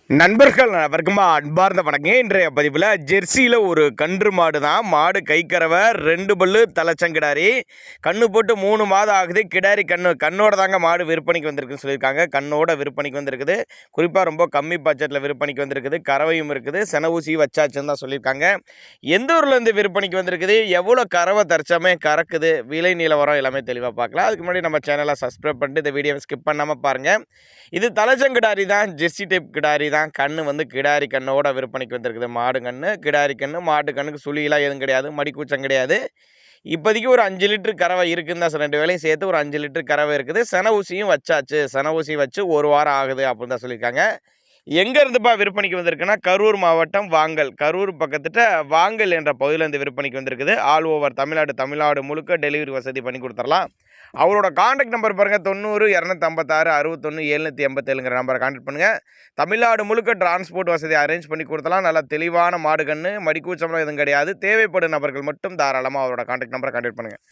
நண்பர்கள் அனைவருக்கும் அன்பார்ந்த வணக்கம். இன்றைய பதிவில் ஜெர்சியில் ஒரு கன்று மாடு தான். மாடு கைக்கறவை, 2 பல்லு, தலைச்சங்கிடாரி, கண்ணு போட்டு 3 மாதம் ஆகுது. கிடாரி கண்ணோட தாங்க மாடு விற்பனைக்கு வந்திருக்குன்னு சொல்லியிருக்காங்க. கண்ணோட விற்பனைக்கு வந்திருக்குது. குறிப்பாக ரொம்ப கம்மி பட்ஜெட்டில் விற்பனைக்கு வந்திருக்குது. கறவையும் இருக்குது. சென ஊசி வச்சாச்சுன்னு தான் சொல்லியிருக்காங்க. எந்த ஊர்லேருந்து விற்பனைக்கு வந்திருக்குது, எவ்வளோ கறவை தற்சமே கறக்குது, விலை நிலவரம் எல்லாமே தெளிவாக பார்க்கலாம். அதுக்கு முன்னாடி நம்ம சேனலை சப்ஸ்கிரைப் பண்ணிட்டு இந்த வீடியோவை ஸ்கிப் பண்ணாமல் பாருங்கள். இது தலைச்சங்கிடாரி தான், ஜெர்சி டைப் கிடாரி தான். கண்ணு வந்து கிடாரி கண்ணோட விற்பனைக்கு வந்திருக்குது. மாடு கண்ணு, கிடாரி கண்ணு. மாட்டு கண்ணுக்கு சுழியெல்லாம் எதுவும் கிடையாது, மடிக்கூச்சம் கிடையாது. இப்போதைக்கு ஒரு 5 லிட்டர் கறவை இருக்குன்னு தான், 2 வேலையும் சேர்த்து ஒரு 5 லிட்டர் கறவை இருக்குது. சென ஊசியும் வச்சாச்சு. சென ஊசி வச்சு 1 வாரம் ஆகுது அப்படின்னு தான் சொல்லியிருக்காங்க. எங்கேருந்துப்பா விற்பனைக்கு வந்திருக்குன்னா, கரூர் மாவட்டம் வாங்கல், கரூர் பக்கத்துட்ட வாங்கல் என்ற பகுதியிலேருந்து விற்பனைக்கு வந்திருக்குது. ஆல் ஓவர் தமிழ்நாடு முழுக்க டெலிவரி வசதி பண்ணி கொடுத்துடலாம். அவரோட காண்டாக்ட் நம்பர் பாருங்கள், 90 256 61 787ங்கிற நம்பரை காண்டாக்ட் பண்ணுங்கள். தமிழ்நாடு முழுக்க டிரான்ஸ்போர்ட் வசதி அரேஞ்ச் பண்ணி கொடுத்தலாம். நல்லா தெளிவான மாடு கன்று, மடிக்கூச்சம்லாம் எதுவும் கிடையாது. தேவைப்படும் நபர்கள் மட்டும் தாராளமாக அவரோட காண்டாக்ட் நம்பரை காண்டாக்ட் பண்ணுங்கள்.